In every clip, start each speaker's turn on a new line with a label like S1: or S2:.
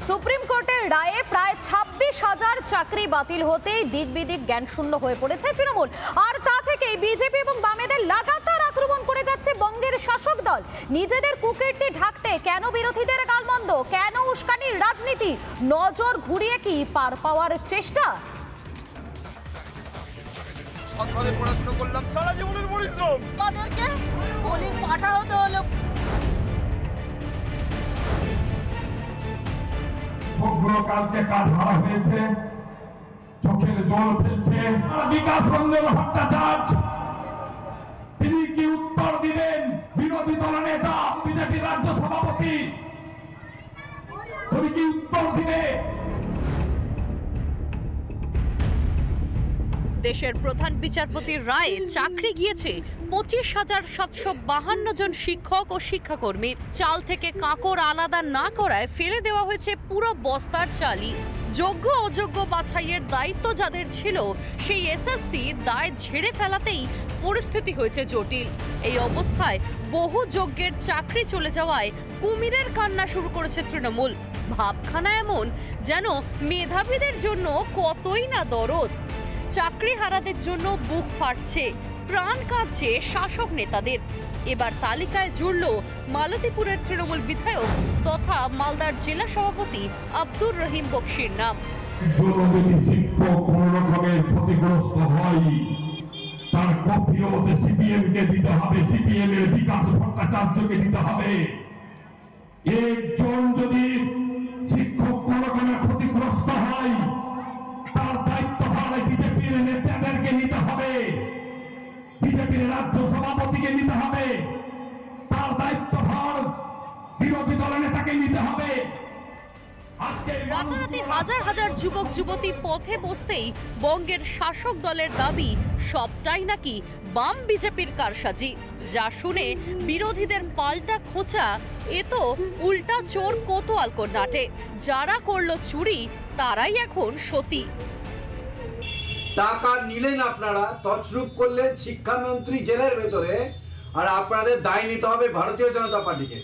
S1: Supreme কোর্টের রায়ে প্রায় 26,000 চাকরি বাতিল হতেই দিক বিদিক জ্ঞানশূন্য হয়ে পড়েছে তৃণমূল। আর তা থেকেই বিজেপি এবং বামেদের লাগাতার আক্রমণ করে যাচ্ছে বঙ্গের শাসক দল। নিজেদের কুকীর্তি ঢাকতে কেন বিরোধীদের গালমন্দ, কেন উস্কানির রাজনীতি, নজর ঘুরিয়ে কি পার পাওয়ার চেষ্টা?
S2: পড়াশোনা করলাম, সারা জীবনের পরিশ্রম,
S1: আমাদেরকে বলির পাঠা হতে হলো।
S3: কালকে কাজ হারা হয়েছে, চোখের জল ফেলছে বিকাশ রঞ্জন ভট্টাচার্য। তিনি কি উত্তর দিবেন? বিরোধী দল নেতা, বিজেপি রাজ্য সভাপতি, তুমি কি উত্তর দিবে?
S4: দেশের প্রধান বিচারপতির রায়ে চাকরি গিয়েছে 25,752 জন শিক্ষক ও শিক্ষাকর্মীর। চাল থেকে কাঁকড় আলাদা না করায় ফেলে দেওয়া হয়েছে পুরো বস্তার চালই। যোগ্য অযোগ্য বাছাইয়ের দায়িত্ব যাদের ছিল, সেই এসএসসি দায় ঝেড়ে ফেলাতেই পরিস্থিতি হয়েছে জটিল। এই অবস্থায় বহু যোগ্যের চাকরি চলে যাওয়ায় কুমিরের কান্না শুরু করেছে তৃণমূল। ভাবখানা এমন যেন মেধাবীদের জন্য কতই না দরদ। চাকরি হারাদের জন্য বুক ফাটছে, প্রাণ কাঁদছে শাসক নেতাদের। এবার তালিকায় জুড়ল মালতীপুরের তৃণমূল বিধায়ক তথা মালদার জেলা সভাপতি আব্দুর রহিম বক্সির নাম।
S3: শিক্ষক কোন রকমের ক্ষতিগ্রস্ত হয়, তার কপিওতে সিপিএম কে দিতে হবে, সিপিএম এর বিকাশ ভট্টাচার্যকে দিতে হবে। একজন যদি শিক্ষক কোন রকমের ক্ষতিগ্রস্ত হয়, তার দায়িত্ব হয় বিজেপির নেতাদেরকে নিতে হবে, বিজেপির রাজ্য সভাপতিকে নিতে হবে, তার দায়িত্বভার বিরোধী দলের নেতাকে নিতে হবে।
S4: রাতারাতি হাজার হাজার যুবক যুবতী পথে বসতেই বঙ্গের শাসক দলের দাবি সবটাই নাকি বাম বিজেপির কারসাজি। যা শুনে বিরোধীদের পাল্টা খোঁচা, এ তো উল্টা চোর কোতোয়াল নাটে। যারা করলো চুরি তারাই এখন সতী।
S5: টাকা নিলেন আপনারা, তছরূপ করলেন শিক্ষামন্ত্রী জেলের ভেতরে, আর আপনাদের দায় নিতে হবে ভারতীয় জনতা পার্টিকে।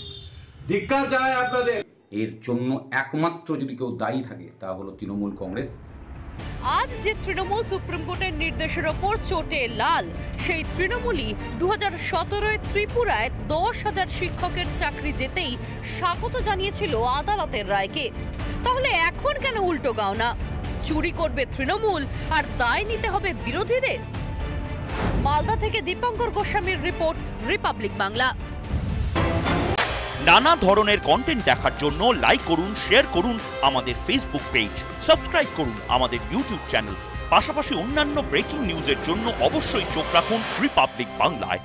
S5: ধিক্কার জানাই আপনাদের।
S6: এর জন্য একমাত্র যদি কেউ দায়ী থাকে তা হলো তৃণমূল কংগ্রেস।
S4: আজ যে তৃণমূল সুপ্রিম কোর্টের নির্দেশের ওপর চোটে লাল, সেই তৃণমূলই 2017 ত্রিপুরায় 10,000 শিক্ষকের চাকরি যেতেই স্বাগত জানিয়েছিল আদালতের রায়কে। তাহলে এখন কেন উল্টো গাও না? চুরি করবে তৃণমূল আর দায় নিতে হবে বিরোধীদের? মালদা থেকে দীপঙ্কর গোস্বামীর রিপোর্ট, রিপাবলিক বাংলা।
S7: নানা ধরনের কন্টেন্ট দেখার জন্য লাইক করুন, শেয়ার করুন আমাদের ফেসবুক পেজ, সাবস্ক্রাইব করুন আমাদের ইউটিউব চ্যানেল। পাশাপাশি অন্যান্য ব্রেকিং নিউজের জন্য অবশ্যই চোখ রাখুন রিপাবলিক বাংলায়।